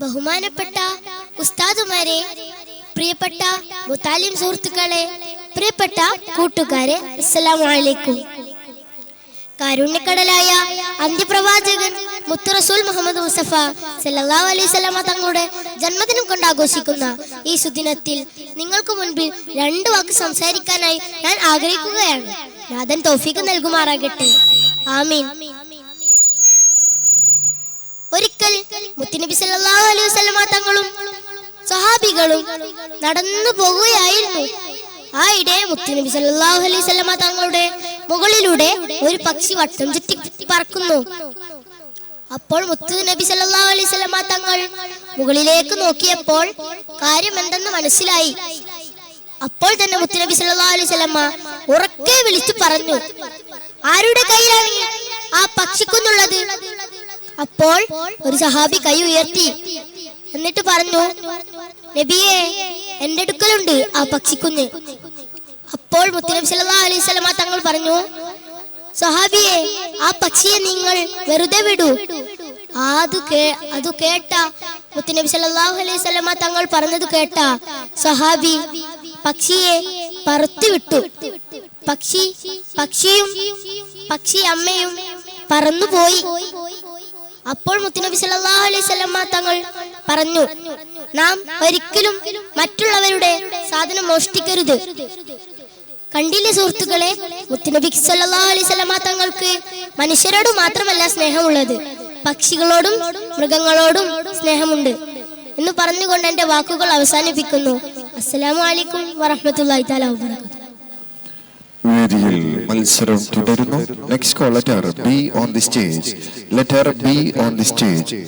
ബഹുമാനപ്പെട്ട ഉസ്താദുമാരെ, പ്രിയപ്പെട്ട മുത്താലിം സുഹൃത്തുക്കളെ, പ്രിയപ്പെട്ട കൂട്ടുകാരെ, അസ്സലാമു അലൈക്കും. കാരുണ്യക്കടലായ അന്ത്യപ്രവാചകൻ മുത്ത് റസൂൽ മുഹമ്മദ് മുസ്തഫ സല്ലല്ലാഹു അലൈഹി വസല്ലമ തങ്ങളുടെ ജന്മദിനം കൊണ്ട് ആഘോഷിക്കുന്ന ഈ സുദിനത്തിൽ നിങ്ങൾക്ക് മുൻപിൽ 2 വാക്ക് സംസാരിക്കാനായി ഞാൻ ആഗ്രഹിക്കുകയാണ്. നാഥൻ തൗഫീഖ് നൽകുമാറാകട്ടെ. ആമീൻ. ഒരിക്കൽ മുത്തുനബി സല്ലല്ലാഹു അലൈഹി വസല്ലമ തങ്ങളും സ്വഹാബികളും നടന്നു പോകുകയായിരുന്നു. ആയിടെ മുത്തുനബി സല്ലല്ലാഹു അലൈഹി വസല്ലമ തങ്ങളുടെ മുകളിലൂടെ ഒരു പക്ഷി വട്ടം ചുറ്റി പറക്കുന്നു. അപ്പോൾ മുത്തുനബി സല്ലല്ലാഹു അലൈഹി വസല്ലമ തങ്ങൾ മുകളിലേക്ക് നോക്കിയപ്പോൾ കാര്യം എന്തെന്ന് മനസ്സിലായി. അപ്പോൾ തന്നെ മുത്തുനബി സല്ലല്ലാഹു അലൈഹി വസല്ലമ ഉറക്കെ വിളിച്ചു പറഞ്ഞു, ആരുടെ കയ്യിലാണ് ആ പക്ഷിക്കുന്നുള്ളത്? അപ്പോൾ ഒരു സഹാബി കൈ ഉയർത്തി എന്നിട്ട് പറഞ്ഞു, നബിയെ, എന്റെ അടുക്കലുണ്ട് ആ പക്ഷിക്കുഞ്ഞ്. അപ്പോൾ മുത്തുനബി സല്ലല്ലാഹു അലൈഹി വസല്ലമ തങ്ങൾ പറഞ്ഞു, സഹാബിയെ, ആ പക്ഷിയെ നിങ്ങൾ വെറുതെ വിടൂ. അത് കേട്ട മുത്തുനബി സല്ലല്ലാഹു അലൈഹി വസല്ലമ തങ്ങൾ പറഞ്ഞത് കേട്ട സഹാബി പക്ഷിയെ പറത്തി വിട്ടു. പക്ഷി അമ്മയും പറന്നുപോയി. അപ്പോൾ മുത്തുനബി സല്ലല്ലാഹു അലൈഹി വസല്ലമ തങ്ങൾ പറഞ്ഞു, നാം ഒരിക്കലും മറ്റുള്ളവരുടെ സാധനം മോഷ്ടിക്കരുത്. കണ്ടില്ലേ സുഹൃത്തുക്കളെ, മുത്തുനബി സല്ലല്ലാഹു അലൈഹി വസല്ലമ തങ്ങൾക്ക് മനുഷ്യരോട് മാത്രമല്ല സ്നേഹമുള്ളത്, പക്ഷികളോടും മൃഗങ്ങളോടും സ്നേഹമുണ്ട് എന്ന് പറഞ്ഞുകൊണ്ട് എന്റെ വാക്കുകൾ അവസാനിപ്പിക്കുന്നു. അസ്സലാമു അലൈക്കും വറഹ്മത്തുള്ളാഹി തആല വബറകാതുഹു. വേദിയിൽ മത്സരം തുടരുന്നു. Next call letter B on the stage. Letter B on the stage.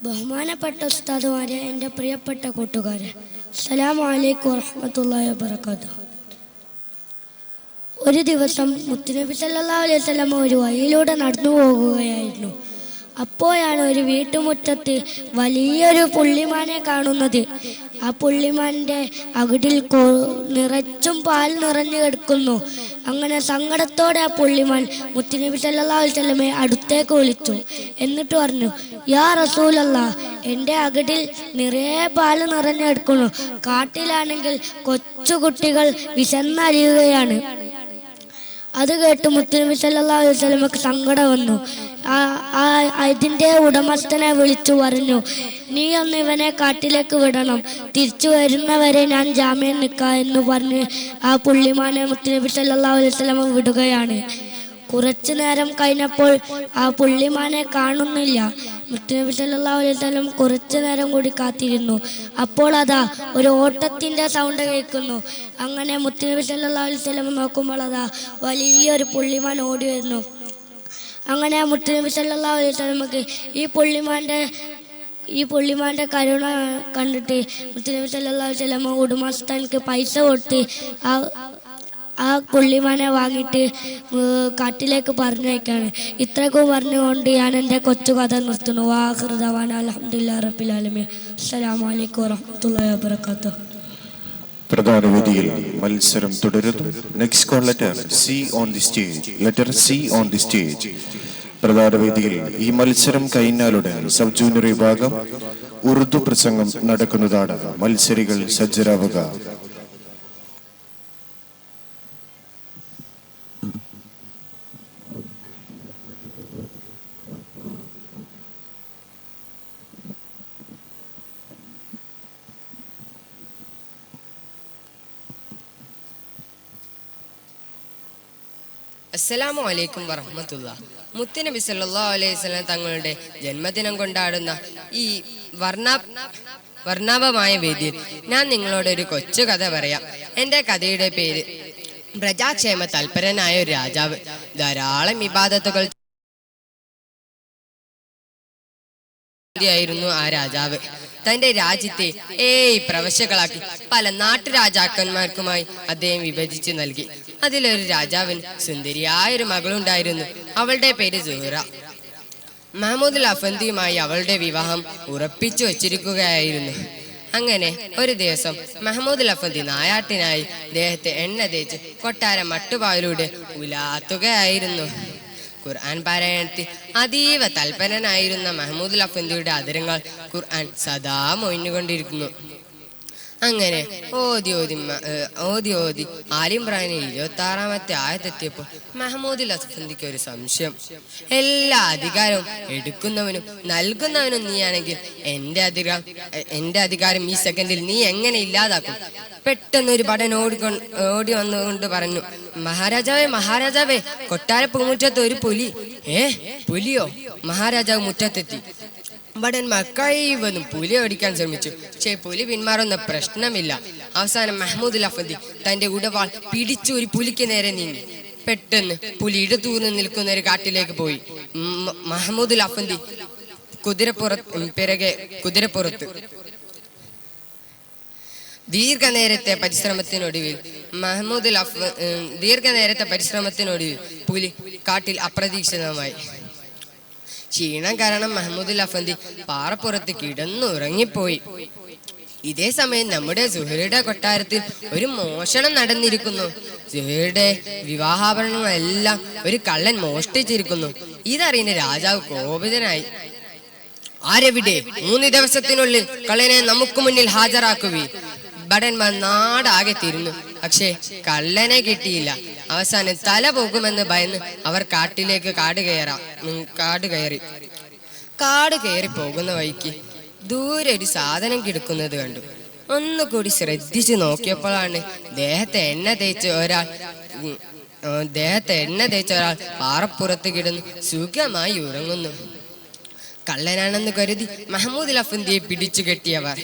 ബഹുമാനപ്പെട്ട ഉസ്താദുമാരെ, എൻ്റെ പ്രിയപ്പെട്ട കൂട്ടുകാരെ, അസ്സലാമു അലൈക്കും വറഹ്മത്തുള്ളാഹി വബറകാതുഹു. ഒരു ദിവസം മുത്തുനബി സല്ലല്ലാഹു അലൈഹി വസല്ലം ഒരു വഴിയിലൂടെ നടന്നു പോകുകയായിരുന്നു. അപ്പോഴാണ് ഒരു വീട്ടുമുറ്റത്ത് വലിയൊരു പുള്ളിമാനെ കാണുന്നത്. ആ പുള്ളിമാൻ്റെ അകിടിൽ നിറച്ചും പാൽ നിറഞ്ഞു കിടക്കുന്നു. അങ്ങനെ സങ്കടത്തോടെ ആ പുള്ളിമാൻ മുത്തുനബി സല്ലല്ലാഹു അലൈഹി വസല്ലമയെ അടുത്തേക്ക് വിളിച്ചു. എന്നിട്ട് പറഞ്ഞു, യാ റസൂലല്ലാഹ്, എൻ്റെ അകിടിൽ നിറയെ പാൽ നിറഞ്ഞു കിടക്കുന്നു. കാട്ടിലാണെങ്കിൽ കൊച്ചുകുട്ടികൾ വിശന്നരിയുകയാണ്. അത് കേട്ട് മുത്തുനബി സല്ലല്ലാഹു അലൈഹി വസല്ലമക്ക് സങ്കടം വന്നു. ഇതിൻ്റെ ഉടമസ്ഥനെ വിളിച്ചു പറഞ്ഞു, നീ ഒന്ന് ഇവനെ കാട്ടിലേക്ക് വിടണം, തിരിച്ചു വരുന്നവരെ ഞാൻ ജാമ്യം നിൽക്കാം എന്ന് പറഞ്ഞ് ആ പുള്ളിമാനെ മുത്തുനബി സല്ലല്ലാഹു അലൈഹി വസല്ലമ വിടുകയാണ്. കുറച്ചു നേരം കഴിഞ്ഞപ്പോൾ ആ പുള്ളിമാനെ കാണുന്നില്ല. മുത്തുനബി സല്ലല്ലാഹു അലൈഹി വസല്ലം കുറച്ചു നേരം കൂടി കാത്തിരുന്നു. അപ്പോൾ അതാ ഒരു ഓട്ടത്തിൻ്റെ സൗണ്ട് കേൾക്കുന്നു. അങ്ങനെ മുത്തുനബി സല്ലല്ലാഹു അലൈഹി വസല്ലം നോക്കുമ്പോൾ അതാ വലിയൊരു പുള്ളിമാൻ ഓടി വരുന്നു. അങ്ങനെ മുത്തുനബി സല്ലല്ലാഹു അലൈഹി വസല്ലമക്ക് ഈ പുള്ളിമാൻ്റെ കരുണ കണ്ടിട്ട് മുത്തുനബി സല്ലല്ലാഹു അലൈഹി വസല്ലം ഉടമസ്ഥനക്ക് പൈസ കൊടുത്ത് ആ പുള്ളിമാനെ വാങ്ങിയിട്ട് കാട്ടിലേക്ക് പറഞ്ഞയക്കാണ്. ഇത്രയൊക്കെ പറഞ്ഞുകൊണ്ട് ഞാൻ എൻ്റെ കൊച്ചു കഥ നിർത്തുന്നു. വാഖിറു ദഅ്വാനാ അൽഹംദുലില്ലാഹി റബ്ബിൽ ആലമീൻ. അസ്സലാമു അലൈക്കും വറഹ്മത്തുള്ളാഹി വബറകാതുഹു. പ്രധാന വേദിയിൽ മത്സരം തുടരുന്നു. Next call letter C on the stage. Letter C on the stage. പ്രധാന വേദിയിൽ ഈ മത്സരം കഴിഞ്ഞാലുടൻ സബ് ജൂനിയർ വിഭാഗം ഉറുദു പ്രസംഗം നടക്കുന്നതാണ്. മത്സരികൾ സജ്ജരാവുക. അസ്സലാമു അലൈക്കും വറഹ്മത്തുള്ളാഹി. മുത്തുനബി സല്ലല്ലാഹു അലൈഹി വസല്ലം തങ്ങളുടെ ജന്മദിനം കൊണ്ടാടുന്ന ഈ വർണ്ണാഭമായ വേദിയിൽ ഞാൻ നിങ്ങളോട് ഒരു കൊച്ചു കഥ പറയാം. എൻ്റെ കഥയുടെ പേര് പ്രജാക്ഷേമ തൽപരനായ ഒരു രാജാവ്. ധാരാളം ഇബാദത്തുകൾ ായിരുന്നു ആ രാജാവ്. തന്റെ രാജ്യത്തെ പ്രവശ്യകളാക്കി പല നാട്ടുരാജാക്കന്മാർക്കുമായി അദ്ദേഹം വിഭജിച്ചു നൽകി. അതിലൊരു രാജാവിന് സുന്ദരിയായൊരു മകളുണ്ടായിരുന്നു. അവളുടെ പേര് സുഹറ. മഹമൂദുൽ അഫന്ദിയുമായി അവളുടെ വിവാഹം ഉറപ്പിച്ചു വച്ചിരിക്കുകയായിരുന്നു. അങ്ങനെ ഒരു ദിവസം മഹമൂദുൽ അഫന്ദി നായാട്ടിനായി ദേഹത്തെ എണ്ണ തേച്ച് കൊട്ടാരം മട്ടുപാവിലൂടെ ഉലാത്തുകയായിരുന്നു. ഖുർആൻ പാരായണത്തിൽ അതീവ തൽപരനായിരുന്ന മഹമൂദുൽ അഫന്ദിയുടെ അതിരങ്ങൾ ഖുർആൻ സദാ മൊഴിഞ്ഞുകൊണ്ടിരിക്കുന്നു. അങ്ങനെ ഓതി ആലിംറാനിൽ 26-ാമത്തെ ആയത്തെത്തിയപ്പോൾ മഹമൂദുൽ അഫന്ദിക്ക് ഒരു സംശയം. എല്ലാ അധികാരവും എടുക്കുന്നവനും നൽകുന്നവനും നീയാണെങ്കിൽ എന്റെ അധികാരം ഈ സെക്കൻഡിൽ നീ എങ്ങനെ ഇല്ലാതാക്കും? പെട്ടെന്നൊരു ഭടൻ ഓടി വന്നുകൊണ്ട് പറഞ്ഞു, മഹാരാജാവേ കൊട്ടാര പൂമുറ്റത്ത് ഒരു പുലി. പുലിയോ? മഹാരാജാവ് മുറ്റത്തെത്തി. ഭടന്മാർ കഴിവതും പുലി ഓടിക്കാൻ ശ്രമിച്ചു. പക്ഷേ പുലി പിന്മാറുന്ന പ്രശ്നമില്ല. അവസാനം മഹമൂദുൽ അഫന്ദി തന്റെ ഉടവാൾ പിടിച്ചു ഒരു പുലിക്ക് നേരെ നീങ്ങി. പെട്ടെന്ന് പുലി ഇടതൂർന്ന് നിൽക്കുന്ന ഒരു കാട്ടിലേക്ക് പോയി. മഹമൂദുൽ അഫന്ദി കുതിരപ്പുറത്ത് ദീർഘനേരത്തെ പരിശ്രമത്തിനൊടുവിൽ പുലി കാട്ടിൽ അപ്രതീക്ഷിതമായി. ക്ഷീണം കാരണം മഹമൂദുൽ അഫന്ദി പാറപ്പുറത്ത് കിടന്നുറങ്ങിപ്പോയി. ഇതേ സമയം നമ്മുടെ സുഹൈറയുടെ കൊട്ടാരത്തിൽ ഒരു മോഷണം നടന്നിരിക്കുന്നു. സുഹൈറയുടെ വിവാഹാഭരണങ്ങളെല്ലാം ഒരു കള്ളൻ മോഷ്ടിച്ചിരിക്കുന്നു. ഇതറിയുന്ന രാജാവ് കോപിതനായി. ആരെവിടെ? 3 ദിവസത്തിനുള്ളിൽ കള്ളനെ നമുക്ക് മുന്നിൽ ഹാജരാക്കുകയും. ഭടന്മാർ നാടാകെ തിരിഞ്ഞു. പക്ഷേ കള്ളനെ കിട്ടിയില്ല. അവസാനം തല പോകുമെന്ന് ഭയന്ന് അവർ കാട്ടിലേക്ക് കാട് കയറി പോകുന്ന വഴിക്ക് ദൂരെ ഒരു സാധനം കിടക്കുന്നത് കണ്ടു. ഒന്നുകൂടി ശ്രദ്ധിച്ചു നോക്കിയപ്പോഴാണ് ദേഹത്തെ എണ്ണ തേച്ച ഒരാൾ പാറപ്പുറത്ത് കിടന്ന് സുഖമായി ഉറങ്ങുന്നു. കള്ളനാണെന്ന് കരുതി മഹമൂദുൽ അഫന്ദിയെ പിടിച്ചു കെട്ടിയവർ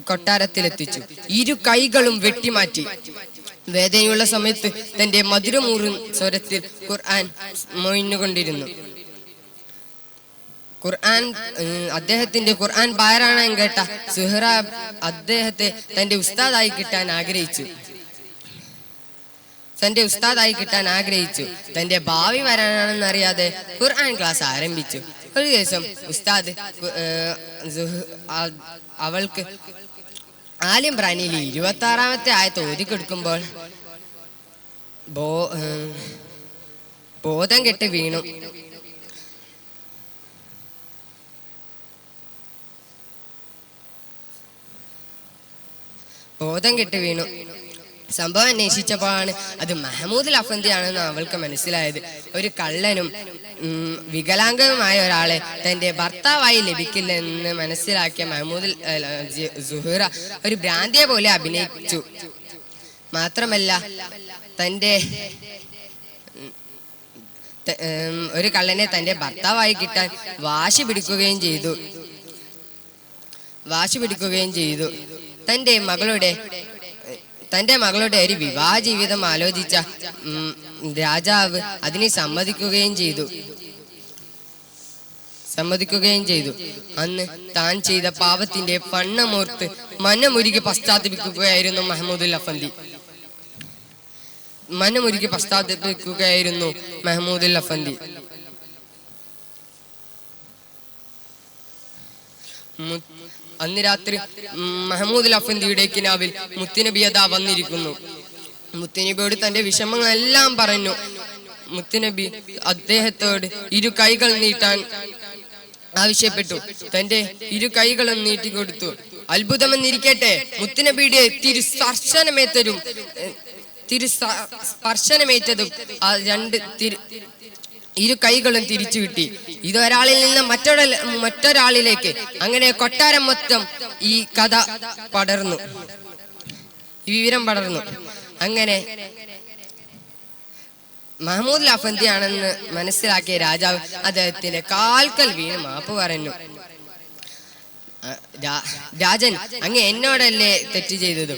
കൊട്ടാരത്തിലെത്തിച്ചു. 2 കൈകളും വെട്ടിമാറ്റി. വേദനയുള്ള സമയത്ത് തന്റെ മധുരമൂറും സ്വരത്തിൽ ഖുർആൻ മൊഴിഞ്ഞുകൊണ്ടിരുന്നു. അദ്ദേഹത്തിന്റെ ഖുർആൻ പാരായണം കേട്ട സുഹറ അദ്ദേഹത്തെ തന്റെ ഉസ്താദായി കിട്ടാൻ ആഗ്രഹിച്ചു. തന്റെ ഭാവി വരാനാണെന്നറിയാതെ ഖുർആൻ ക്ലാസ് ആരംഭിച്ചു. ഒരു ദിവസം ഉസ്താദ് അവൾക്ക് ആലിംറാനിയിൽ 26-ാമത്തെ ആയത്ത് ഓതിക്കൊടുക്കുമ്പോൾ ബോധം കെട്ട് വീണു. സംഭവം അന്വേഷിച്ചപ്പോഴാണ് അത് മഹമൂദുൽ അഫന്ദിയാണെന്ന് അവൾക്ക് മനസ്സിലായത്. ഒരു കള്ളനും വികലാംഗവുമായ ഒരാളെ തന്റെ ഭർത്താവായി ലഭിക്കില്ലെന്ന് മനസ്സിലാക്കിയ സുഹൈറ ഒരു ഭ്രാന്തിയെ പോലെ അഭിനയിച്ചു. മാത്രമല്ല ഒരു കള്ളനെ തന്റെ ഭർത്താവായി കിട്ടാൻ വാശി പിടിക്കുകയും ചെയ്തു. തന്റെ മകളുടെ ഒരു വിവാഹ ജീവിതം ആലോചിച്ച രാജാവ് അതിനെ സമ്മതിക്കുകയും ചെയ്തു. അന്ന് താൻ ചെയ്ത പാപത്തിന്റെ പണ്ണമോർത്ത് മനമുരുകി പശ്ചാത്തപിക്കുകയായിരുന്നു മഹമൂദുൽ അഫന്ദി. അന്ന് രാത്രി മഹമൂദുൽ അഫന്ദിയുടെ കിനാവിൽ മുത്തുനബി അതാ വന്നിരിക്കുന്നു. മുത്തുനബിയോട് തന്റെ വിഷമങ്ങളെല്ലാം പറഞ്ഞു. മുത്തുനബി അദ്ദേഹത്തോട് 2 കൈകൾ നീട്ടാൻ ആവശ്യപ്പെട്ടു. തന്റെ 2 കൈകളും നീട്ടിക്കൊടുത്തു. അത്ഭുതമെന്നിരിക്കട്ടെ, മുത്തുനബിയുടെ തിരുസ്പർശനമേറ്റതും ആ 2 കൈകളും തിരിച്ചു കിട്ടി. ഇതൊരാളിൽ നിന്ന് മറ്റൊരാളിലേക്ക്, അങ്ങനെ കൊട്ടാരം മൊത്തം ഈ വിവരം പടർന്നു. അങ്ങനെ മഹമൂദുൽ അഫന്ദിയാണെന്ന് മനസ്സിലാക്കിയ രാജാവ് അദ്ദേഹത്തിന്റെ കാൽക്കൽ വീണ് മാപ്പ് പറഞ്ഞു. രാജൻ, അങ്ങ് എന്നോടല്ലേ തെറ്റ് ചെയ്തത്?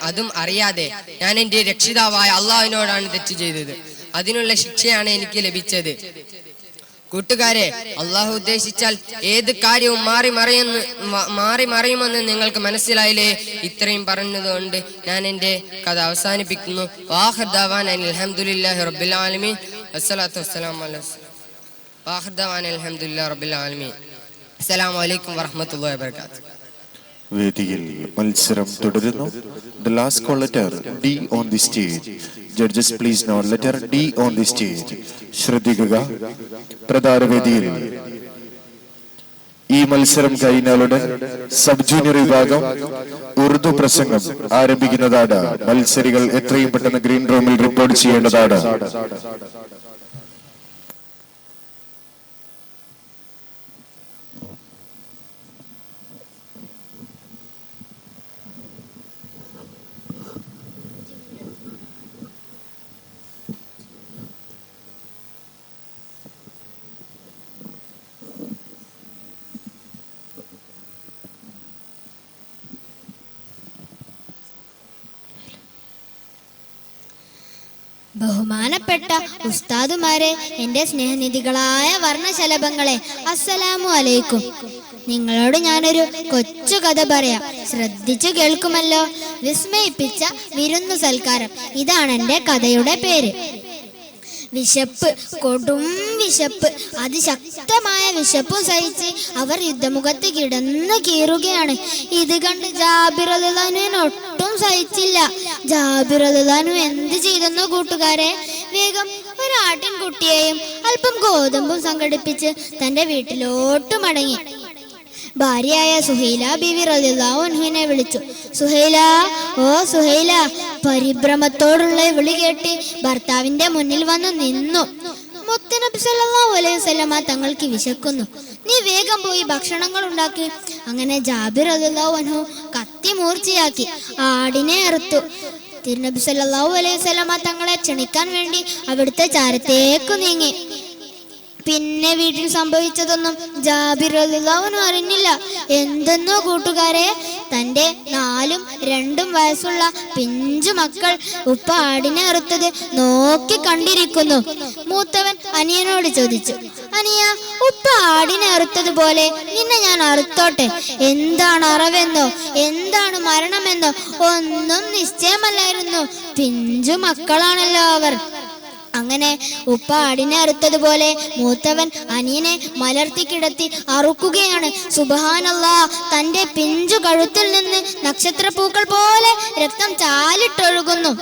അതും അറിയാതെ ഞാൻ എന്റെ രക്ഷിതാവായ അള്ളാഹുവിനോടാണ് തെറ്റ് ചെയ്തത്. അതിനുള്ള ശിക്ഷയാണ് എനിക്ക് ലഭിച്ചത്. കൂട്ടുകാരെ, അള്ളാഹു ഉദ്ദേശിച്ചാൽ ഏത് കാര്യവും മാറി മറിയുമെന്ന് നിങ്ങൾക്ക് മനസ്സിലായില്ലേ? ഇത്രയും പറഞ്ഞതുകൊണ്ട് ഞാൻ എൻ്റെ കഥ അവസാനിപ്പിക്കുന്നു. വാഹിർ ദഅവാന അൽഹംദുലില്ലാഹി റബ്ബിൽ ആലമീൻ. വസ്സലാത്തു വസ്സലാമു അലാ വാഖിർ ദഅവാന അൽഹംദുലില്ലാഹി റബ്ബിൽ ആലമീൻ. അസ്സലാമു അലൈക്കും വറഹ്മത്തുള്ളാഹി വബറകാതുഹു. വേദിയിൽ മത്സരം തുടരുന്നു. The last call letter D on the stage. Judges please note letter D on the stage. ശ്രദ്ധിക്കുക. പ്രധാനവേദിയിൽ ഈ മത്സരം കഴിഞ്ഞാലുടൻ സബ് ജൂനിയർ വിഭാഗം ഉറുദു പ്രസംഗം ആരംഭിക്കുന്നതാണ്. മത്സരികൾ എത്രയും പെട്ടെന്ന് ഗ്രീൻ റൂമിൽ റിപ്പോർട്ട് ചെയ്യേണ്ടതാണ്. ബഹുമാനപ്പെട്ട ഉസ്താദുമാരെ, എൻ്റെ സ്നേഹനിധികളായ വർണ്ണശലഭങ്ങളെ, അസ്സലാമു അലൈക്കും. നിങ്ങളോട് ഞാനൊരു കൊച്ചു കഥ പറയാം. ശ്രദ്ധിച്ചു കേൾക്കുമല്ലോ. വിസ്മയിപ്പിച്ച വിരുന്നു സൽക്കാരം. ഇതാണ് എൻ്റെ കഥയുടെ പേര്. വിശപ്പ്, കൊടും വിശപ്പ്, അതിശക്തമായ വിശപ്പും സഹിച്ച് അവർ യുദ്ധമുഖത്ത് കിടന്ന് കീറുകയാണ്. ഇത് കണ്ട് ജാബിർ റളിയല്ലാഹു ഒട്ടും സഹിച്ചില്ല. ജാബിർ റളിയല്ലാഹു എന്ത് ചെയ്തെന്നോ കൂട്ടുകാരെ? വേഗം ഒരു ആട്ടിൻകുട്ടിയെയും അല്പം ഗോതമ്പും സംഘടിപ്പിച്ച് തന്റെ വീട്ടിലോട്ട് മടങ്ങി. ഭാര്യയായ സുഹൈല ബീവി റളിയല്ലാഹു അൻഹയെ വിളിച്ചു. സുഹൈല, ഓ സുഹൈല. പരിഭ്രമത്തോടുള്ള വിളി കേട്ട് ഭർത്താവിന്റെ മുന്നിൽ വന്നു നിന്നു. മുത്തുനബി സല്ലല്ലാഹു അലൈഹി വസല്ലമ തങ്ങൾക്ക് വിശക്കുന്നു, നീ വേഗം പോയി ഭക്ഷണങ്ങൾ ഉണ്ടാക്കി. അങ്ങനെ ജാബിർ റളിയല്ലാഹു അൻഹു കത്തി മൂർച്ചയാക്കി ആടിനെ അറുത്തു. തിരുനബി സല്ലല്ലാഹു അലൈഹി വസല്ലമ തങ്ങളെ ക്ഷണിക്കാൻ വേണ്ടി അവിടുത്തെ ചാരത്തേക്ക് നീങ്ങി. പിന്നെ വീട്ടിൽ സംഭവിച്ചതൊന്നും ജാബിർ റളിയല്ലാഹു അൻഹു അറിഞ്ഞില്ല. എന്തെന്നോ കൂട്ടുകാരെ, തന്റെ 4ഉം 2ഉം വയസ്സുള്ള പിഞ്ചു മക്കൾ ഉപ്പ ആടിനെ അറുത്തത് നോക്കി കണ്ടിരിക്കുന്നു. മൂത്തവൻ അനിയനോട് ചോദിച്ചു, അനിയ, ഉപ്പ ആടിനെ അറുത്തതുപോലെ നിന്നെ ഞാൻ അറുത്തോട്ടെ? എന്താണ് അറവെന്നോ എന്താണ് മരണമെന്നോ ഒന്നും നിശ്ചയമല്ലായിരുന്നു. പിഞ്ചു മക്കളാണല്ലോ അവർ. അങ്ങനെ ഉപ്പ ആടിനെ അറുത്തതുപോലെ മൂത്തവൻ അനിയനെ മലർത്തി കിടത്തി അറുക്കുകയാണ്. സുബ്ഹാനല്ലാഹ്, തന്റെ പിഞ്ചു കഴുത്തിൽ നിന്ന് നക്ഷത്രപ്പൂക്കൾ പോലെ രക്തം ചാലിട്ടൊഴുകുന്നു.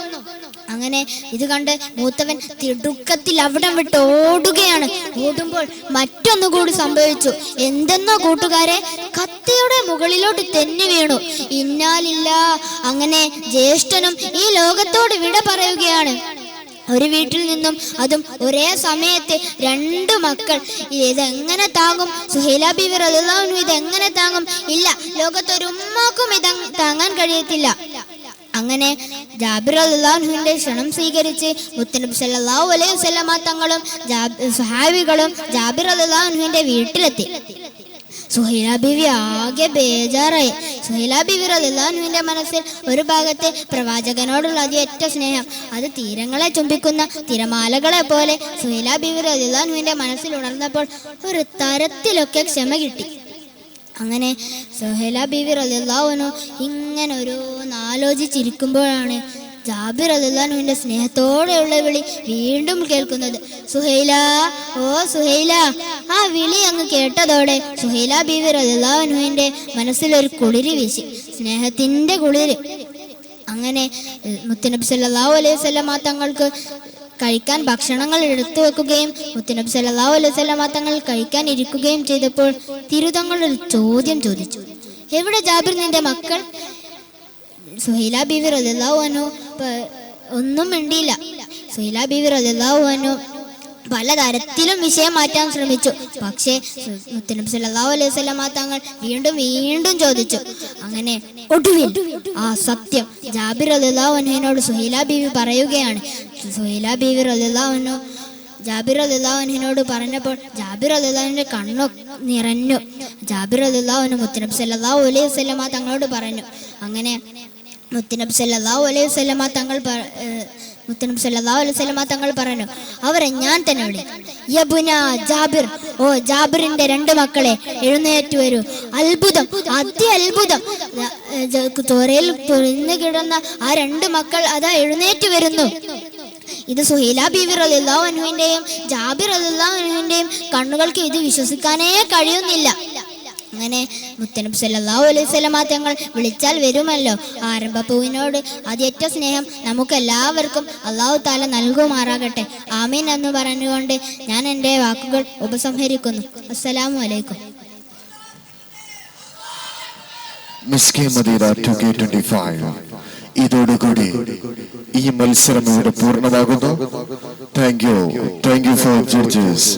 അങ്ങനെ ഇത് കണ്ട് മൂത്തവൻ തിടുക്കത്തിൽ അവിടം വിട്ട് ഓടുകയാണ്. ഓടുമ്പോൾ മറ്റൊന്നുകൂടി സംഭവിച്ചു. എന്തെന്നോ കൂട്ടുകാരെ, കത്തിയുടെ മുകളിലോട്ട് തെന്നി വീണു. ഇന്നാലില്ലാ. അങ്ങനെ ജ്യേഷ്ഠനും ഈ ലോകത്തോട് വിട പറയുകയാണ്. ഒരു വീട്ടിൽ നിന്നും, അതും ഒരേ സമയത്ത് 2 മക്കൾ. ഇതെങ്ങനെ താങ്ങും? സുഹൈല ബീവി റളിയല്ലാഹു അൻഹ ഇതെങ്ങനെ താങ്ങും? ഇല്ല, ലോകത്തൊരു ഉമ്മാക്കും ഇത് താങ്ങാൻ കഴിയത്തില്ല. അങ്ങനെ ജാബിർ റളിയല്ലാഹു അൻഹുവിന്റെ ക്ഷണം സ്വീകരിച്ച് മുത്തുനബി സല്ലല്ലാഹു അലൈഹി വസല്ലമ തങ്ങളും സ്വഹാബികളും ജാബിർ റളിയല്ലാഹു അൻഹുവിന്റെ വീട്ടിലെത്തി. സുഹൈല ബീവി ആകെ ബേജാറായി. സുഹൈല ബീവി റളിയല്ലാഹു അൻഹുവിന്റെ മനസ്സിൽ ഒരു ഭാഗത്ത് പ്രവാചകനോടുള്ള അതിയേറ്റ സ്നേഹം, അത് തീരങ്ങളെ ചുംബിക്കുന്ന തിരമാലകളെ പോലെ സുഹൈല ബീവി റളിയല്ലാഹു അൻഹുവിന്റെ മനസ്സിൽ ഉണർന്നപ്പോൾ ഒരു തരത്തിലൊക്കെ ക്ഷമ കിട്ടി. അങ്ങനെ സുഹൈല ബീവി റളിയല്ലാഹു അൻഹു ഇങ്ങനെ ഓരോന്ന് ആലോചിച്ചിരിക്കുമ്പോഴാണ് ജാബിർ റളിയല്ലാഹു അൻഹുവിന്റെ സ്നേഹത്തോടെയുള്ള വിളി വീണ്ടും കേൾക്കുന്നത്. സുഹൈല, ഓ സുഹൈല. ആ വിളി അങ്ങ് കേട്ടതോടെ സുഹൈല ബീവി റളിയല്ലാഹു അൻഹുവിന്റെ മനസ്സിലൊരു കുളിര് വീശി, സ്നേഹത്തിന്റെ കുളിര്. അങ്ങനെ മുത്തുനബി സല്ലല്ലാഹു അലൈഹി വസല്ലമ തങ്ങൾക്ക് കഴിക്കാൻ ഭക്ഷണങ്ങൾ എടുത്തു വെക്കുകയും മുത്തുനബി സല്ലല്ലാഹു അലൈഹി വസല്ലമ തങ്ങൾ കഴിക്കാൻ ഇരിക്കുകയും ചെയ്തപ്പോൾ തിരുതങ്ങൾ ഒരു ചോദ്യം ചോദിച്ചു. എവിടെ ജാബിർ, നിന്റെ മക്കൾ? സുഹൈല ബീവി റളിയല്ലാഹു അൻഹു ഒന്നും മിണ്ടിയില്ല. സുഹൈല ബീവി റളിയല്ലാഹു അൻഹു പലതരത്തിലും വിഷയം മാറ്റാൻ ശ്രമിച്ചു. പക്ഷേ മുത്തുനബി സല്ലല്ലാഹു അലൈഹി വസല്ലമ തങ്ങൾ വീണ്ടും വീണ്ടും ചോദിച്ചു. അങ്ങനെ ഒടുവിൽ ആ സത്യം ജാബിർ റളിയല്ലാഹു അൻഹുവിനോട് സുഹൈല ബീവി പറയുകയാണ്. സുഹൈല ബീവി റളിയല്ലാഹു അൻഹു ജാബിർ റളിയല്ലാഹു അൻഹുവിനോട് പറഞ്ഞപ്പോൾ ജാബിർ റളിയല്ലാഹു അൻഹുവിന്റെ കണ്ണു നിറഞ്ഞു. ജാബിർ റളിയല്ലാഹു അൻഹു മുത്തുനബി സല്ലല്ലാഹു അലൈഹി വസല്ലമ തങ്ങളോട് പറഞ്ഞു. അങ്ങനെ മുത്തുനബി സല്ലല്ലാഹു അലൈഹി വസല്ലമ തങ്ങൾ പറഞ്ഞു, അവരെ ഞാൻ തന്നെ വിളിക്കും. യബുന ജാബിർ, ഓ ജാബിറിന്റെ 2 മക്കളെ, എഴുന്നേറ്റ് വരൂ. അത്ഭുതം, അത്യത്ഭുതം. ചോരയിൽ പൊഴിഞ്ഞു കിടന്ന ആ 2 മക്കൾ അതാ എഴുന്നേറ്റ് വരുന്നു. ഇത് സുഹൈല ബീവി റളിയല്ലാഹു അൻഹുവിന്റെയും ജാബിർ റളിയല്ലാഹു അൻഹുവിന്റെയും കണ്ണുകൾക്ക് ഇത് വിശ്വസിക്കാനേ കഴിയുന്നില്ല. അങ്ങനെ മുത്തനബി സല്ലല്ലാഹു അലൈഹി വസല്ലമ തങ്ങൾ വിളിച്ചാൽ വരുമല്ലോ. ആരംഭ പൂവിനോട് അതിയേറ്റ സ്നേഹം നമുക്ക് എല്ലാവർക്കും അല്ലാഹു തആല നൽകുമാറാകട്ടെ. ആമീൻ എന്ന് പറഞ്ഞുകൊണ്ട് ഞാൻ എൻ്റെ വാക്കുകൾ ഉപസംഹരിക്കുന്നു. അസ്സലാമു അലൈക്കും. മിസ്കെ മദീന 2K25. ഇതോടുകൂടി ഈ മത്സരം ഇവിടെ പൂർണ്ണമാകുന്നു. Thank you for judges.